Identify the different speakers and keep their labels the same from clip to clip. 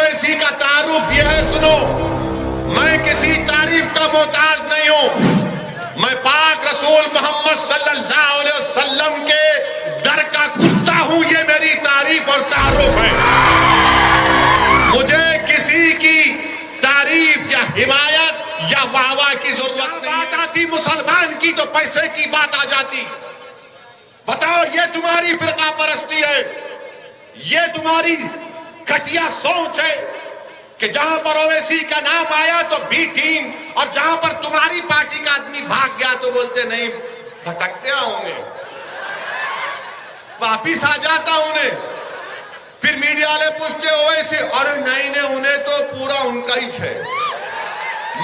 Speaker 1: اویسی کا تعارف یہ ہے، سنو، میں کسی تعریف کا محتاج نہیں ہوں، میں پاک رسول محمد صلی اللہ علیہ وسلم کے در کا کتا ہوں، یہ میری تعریف اور تعارف ہے۔ مجھے کسی کی تعریف یا حمایت یا واہ واہ کی ضرورت نہیں۔ بات آتی مسلمان کی تو پیسے کی بات آ جاتی۔ بتاؤ، یہ تمہاری فرقہ پرستی ہے، یہ تمہاری گھٹیا سوچ ہے کہ جہاں پر اویسی کا نام آیا تو بی ٹیم، اور جہاں پر تمہاری پارٹی کا آدمی بھاگ گیا تو بولتے نہیں، بھٹک گیا انہیں، واپس آ جاتا انہیں۔ پھر میڈیا والے پوچھتے اویسی، ارے نہیں، انہیں تو پورا ان کا ہی ہے۔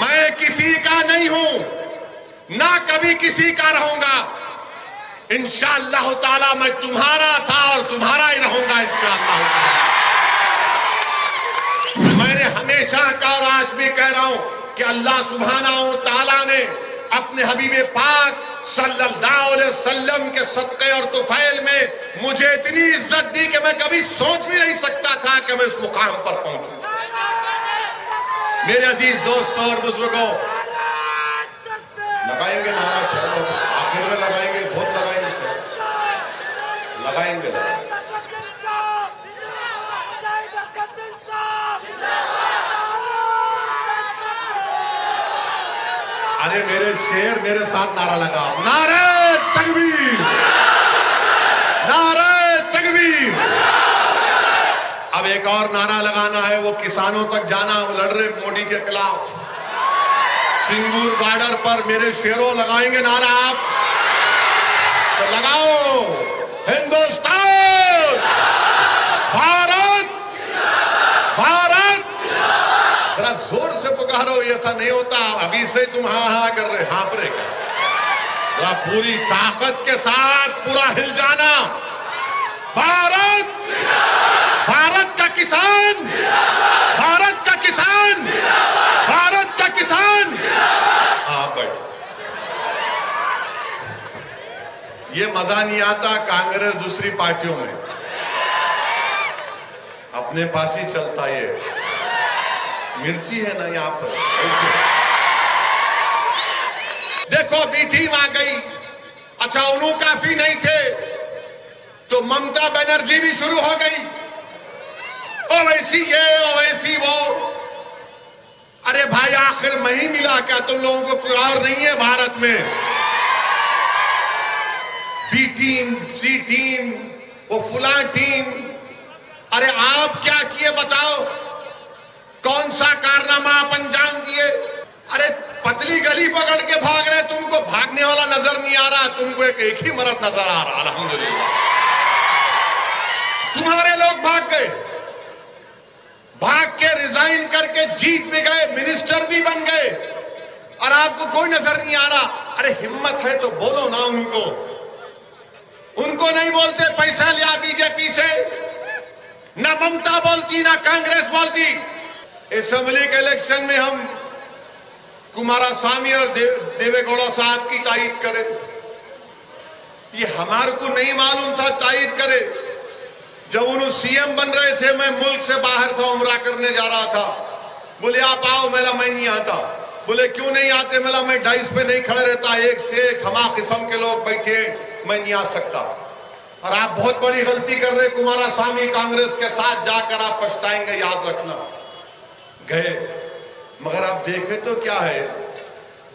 Speaker 1: میں کسی کا نہیں ہوں، نہ کبھی کسی کا رہوں گا۔ انشاءاللہ تعالی میں تمہارا تھا اور تمہارا ہی رہوں گا انشاءاللہ تعالی۔ میں نے ہمیشہ کہا اور آج بھی کہہ رہا ہوں کہ اللہ سبحانہ و تعالی نے اپنے حبیب پاک صلی اللہ علیہ وسلم کے صدقے اور طفیل میں مجھے اتنی عزت دی کہ میں کبھی سوچ بھی نہیں سکتا تھا کہ میں اس مقام پر پہنچوں۔ میرے عزیز دوستوں اور بزرگوں، لگائیں گے نعرہ، آخر میں لگائیں گے، بہت لگائیں گے، لگائیں گے۔ ارے میرے شیر میرے ساتھ نعرہ لگاؤ، نعرہ تکبیر، نعرہ تکبیر۔ اب ایک اور نعرہ لگانا ہے، وہ کسانوں تک جانا، وہ لڑ رہے مودی کے خلاف سنگور بارڈر پر۔ میرے شیروں لگائیں گے نعرہ آپ تو لگاؤ، ہندوستان، بھارت، بھارت۔ ذرا زور سے پکارو، ایسا نہیں ہوتا ابھی سے تم ہاں ہاں کر رہے، ہانپ رہے کیا؟ پوری طاقت کے ساتھ پورا ہل جانا، بھارت، بھارت کا کسان، بھارت کا کسان، بھارت کا کسان۔ آپ بیٹھ، یہ مزہ نہیں آتا کانگریس دوسری پارٹیوں میں، اپنے پاس ہی چلتا یہ مرچی ہے نا یہاں پر۔ دیکھو بی ٹیم آ گئی، اچھا انہوں کافی نہیں تھے تو ممتا بنرجی بھی شروع ہو گئی، اویسی یہ اویسی وہ۔ ارے بھائی آخر میں ہی ملا کیا؟ تم لوگوں کو کوئی اور نہیں ہے بھارت میں؟ بی ٹیم، سی ٹیم، وہ فلاں ٹیم۔ ارے آپ کیا کیے بتاؤ؟ کون سا کارنامہ آپ انجام دیے؟ ارے پتلی گلی پکڑ کے بھاگ رہے، تم کو بھاگنے والا نظر نہیں آ رہا، تم کو ایک ہی مرد نظر آ رہا۔ الحمدللہ تمہارے لوگ بھاگ گئے، بھاگ کے ریزائن کر کے جیت بھی گئے، منسٹر بھی بن گئے، اور آپ کو کوئی نظر نہیں آ رہا۔ ارے ہمت ہے تو بولو نا ان کو نہیں بولتے پیسہ لیا بی جے پی سے، نہ ممتا بولتی نہ کانگریس بولتی۔ اسمبلی کے الیکشن میں ہم کمارا سوامی اور دیوے گوڑا صاحب کی تائید کرے، یہ ہمارے کو نہیں معلوم تھا تائید کرے۔ جب انہوں سی ایم بن رہے تھے، میں ملک سے باہر تھا، عمرہ کرنے جا رہا تھا، بولے آپ آؤ، میں نہیں آتا۔ بولے کیوں نہیں آتے؟ میں ڈائس پہ نہیں کھڑے رہتا، ایک سے ایک ہما قسم کے لوگ بیٹھے، میں نہیں آ سکتا۔ اور آپ بہت بڑی غلطی کر رہے، کمارا سوامی کانگریس کے ساتھ جا کر آپ پچھتائیں گے، یاد رکھنا۔ گئے، مگر آپ دیکھیں تو کیا ہے،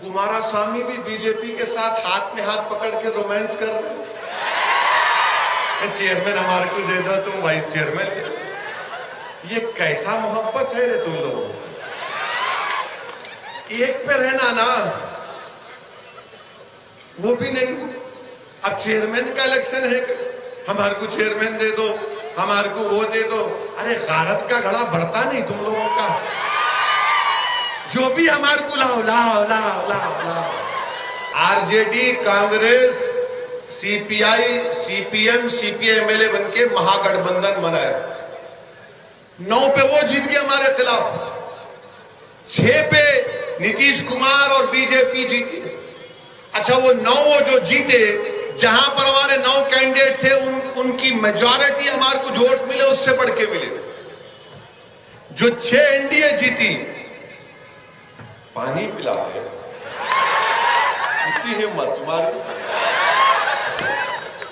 Speaker 1: کمارا سوامی بھی بی جے پی کے ساتھ ہاتھ میں ہاتھ پکڑ کے رومانس کر رہے ہیں۔ چیئرمین ہمارے کو دے دو، تم وائس چیئرمین۔ یہ کیسا محبت ہے رے تم لوگ؟ ایک پہ رہنا نا، وہ بھی نہیں۔ اب چیئرمین کا الیکشن ہے، ہمارے کو چیئرمین دے دو، ہمارے کو وہ دے دو۔ ارے غارت کا گھڑا بڑھتا نہیں تم لوگوں کا؟ جو بھی ہمارے کو لاؤ لاؤ لاؤ لاؤ لاؤ۔ R J D, Congress, C P I, C P M, C P M L A بن کے مہا گٹھ بندھن بنائے، 9 پہ وہ جیت گئے ہمارے خلاف، 6 پہ نتیش کمار اور بی جے پی جیتی۔ اچھا وہ 9 جو جیتے، جہاں پر ہمارے 9 کینڈیڈیٹ تھے، ان کی میجورٹی ہمارے کو جو ووٹ ملے اس سے بڑھ کے ملے۔ جو 6 NDA جیتی، پانی پلا رہے، کتنی ہمت تمہاری،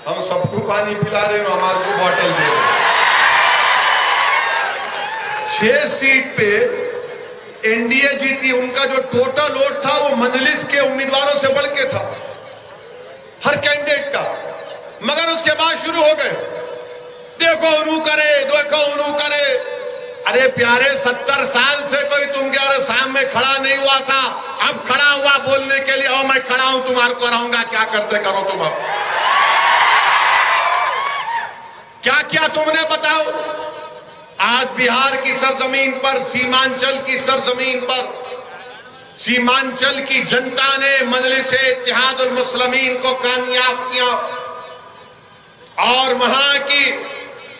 Speaker 1: ہم سب کو پانی پلا رہے ہیں، ہمارے کو بوٹل دے رہے ہیں۔ 6 سیٹ پہ NDA جیتی، ان کا جو ٹوٹل ووٹ تھا وہ مجلس کے امیدواروں سے بڑھ کے تھا، ہر کینڈیڈیٹ کا، مگر اس کے بعد شروع ہو گئے، دیکھو انہوں کرے، دیکھو انہوں کرے۔ ارے پیارے، 70 سال سے کوئی تم کے سامنے کھڑا نہیں ہوا تھا، اب کھڑا ہوا بولنے کے لیے، میں کھڑا ہوں، تمہارے کو رہوں گا، کیا کرتے کرو تم اب، کیا کیا تم نے بتاؤ۔ آج بہار کی سرزمین پر، سیمانچل کی سرزمین پر، سیمانچل کی جنتا نے مجلس اتحاد المسلمین کو کامیاب کیا، اور وہاں کی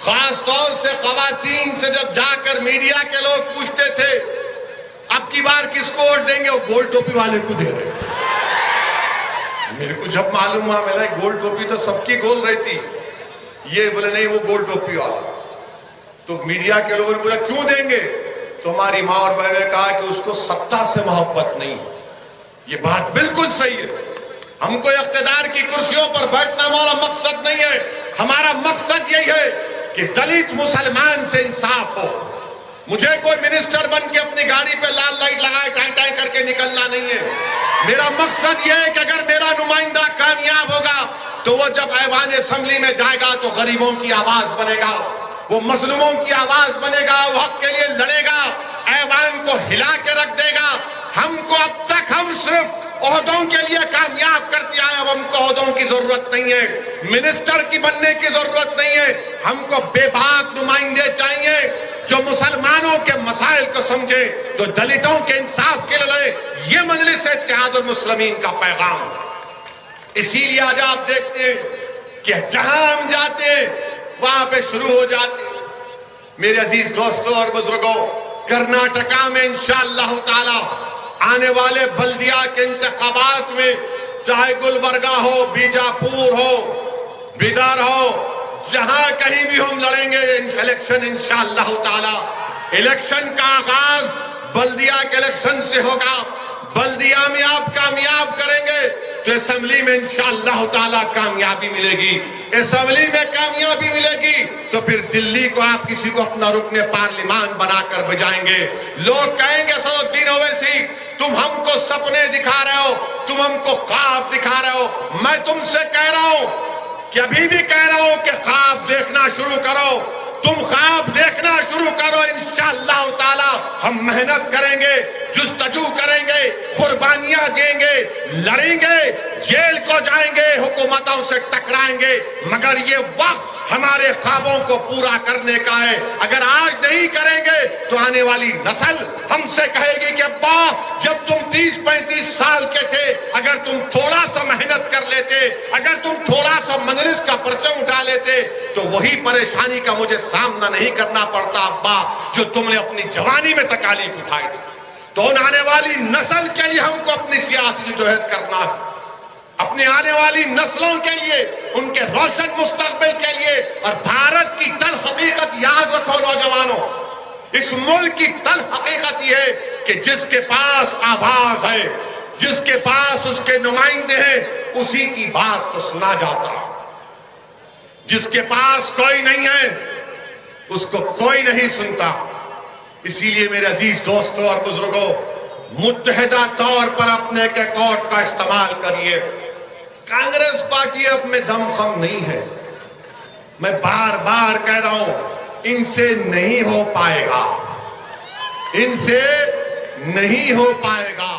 Speaker 1: خاص طور سے خواتین سے جب جا کر میڈیا کے لوگ پوچھتے تھے اب کی بار کس کو ووٹ دیں گے، وہ گول ٹوپی والے کو دے رہے۔ میرے کو جب معلوم ہوا، میرا گول ٹوپی تو سب کی گول رہی تھی، یہ بولے نہیں وہ گول ٹوپی والا، تو میڈیا کے لوگوں نے بولا کیوں دیں گے، تو ہماری ماں اور بہن نے کہا کہ اس کو سطح سے محبت نہیں۔ یہ بات بالکل صحیح ہے، ہم کو اقتدار کی کرسیوں پر بیٹھنا ہمارا مقصد نہیں ہے، ہمارا مقصد یہی ہے کہ دلت مسلمان سے انصاف ہو۔ مجھے کوئی منسٹر بن کے اپنی گاڑی پہ لال لائٹ لگائے ٹائیں ٹائیں کر کے نکلنا نہیں ہے، میرا مقصد یہ ہے کہ اگر میرا نمائندہ کامیاب ہوگا تو وہ جب ایوان اسمبلی میں جائے گا تو غریبوں کی آواز بنے گا، وہ مظلوموں کی آواز بنے گا، وہ حق کے لیے لڑے گا، ایوان کو ہلا کے رکھ دے گا۔ ہم کو اب تک ہم صرف عہدوں کے لیے کامیاب کرتے آئے، اب ہم کو عہدوں کی ضرورت نہیں ہے، منسٹر کی بننے کی ضرورت نہیں ہے، ہم کو بے باک نمائندے چاہیے جو مسلمانوں کے مسائل کو سمجھے، جو دلتوں کے انصاف کے لیے لڑے۔ یہ مجلس اتحاد المسلمین کا پیغام۔ اسی لیے آج آپ دیکھتے ہیں کہ جہاں ہم جاتے ہیں وہاں پہ شروع ہو جاتے ہیں۔ میرے عزیز دوستوں اور بزرگوں، کرناٹکا میں انشاءاللہ تعالی آنے والے بلدیہ کے انتخابات میں، چاہے گلبرگہ ہو، بیجاپور ہو، بیدر ہو، جہاں کہیں بھی ہم لڑیں گے الیکشن انشاءاللہ تعالی۔ الیکشن کا آغاز بلدیہ کے الیکشن سے ہوگا، بلدیہ میں آپ کامیاب کریں گے تو اسمبلی میں انشاءاللہ تعالی کامیابی ملے گی، اسمبلی میں کامیابی ملے گی تو پھر دلی کو آپ کسی کو اپنا رکن پارلیمان بنا کر بجائیں گے۔ لوگ کہیں گے اسد الدین اویسی تم ہم کو سپنے دکھا رہے ہو، تم ہم کو خواب دکھا رہے ہو۔ میں تم سے کہہ رہا ہوں کہ ابھی بھی کہہ رہا ہوں کہ خواب دیکھنا شروع کرو، تم خواب دیکھنا شروع کرو، انشاءاللہ تعالی ہم محنت کریں گے، جستجو کریں گے، قربانیاں دیں گے، لڑیں گے، جیل کو جائیں گے، حکومتوں سے ٹکرائیں گے، مگر یہ وقت ہمارے خوابوں کو پورا کرنے کا ہے۔ اگر آج نہیں کریں گے تو آنے والی نسل ہم سے کہے گی کہ ابا جب تم 30-35 سال کے تھے، اگر تم تھوڑا سا محنت کر لیتے، اگر تم تھوڑا سا مجلس کا پرچم اٹھا لیتے تو وہی پریشانی کا مجھے سامنا نہیں کرنا پڑتا ابا جو تم نے اپنی جوانی میں تکالیف اٹھائی تھی۔ تو آنے والی نسل کے لیے ہم کو اپنی سیاسی جدوجہد کرنا ہے، اپنی آنے والی نسلوں کے لیے، ان کے روشن مستقبل کے لیے۔ اور بھارت کی تلخ حقیقت یاد رکھو نوجوانوں، اس ملک کی تلخ حقیقت یہ ہے کہ جس کے پاس آواز ہے، جس کے پاس اس کے نمائندے ہیں، اسی کی بات کو سنا جاتا، جس کے پاس کوئی نہیں ہے اس کو کوئی نہیں سنتا۔ اسی لیے میرے عزیز دوستوں اور بزرگوں، متحدہ طور پر اپنے ایک ایکٹ کا استعمال کریے۔ کانگریس پارٹی اب میں دم خم نہیں ہے، میں بار بار کہہ رہا ہوں ان سے نہیں ہو پائے گا، ان سے نہیں ہو پائے گا۔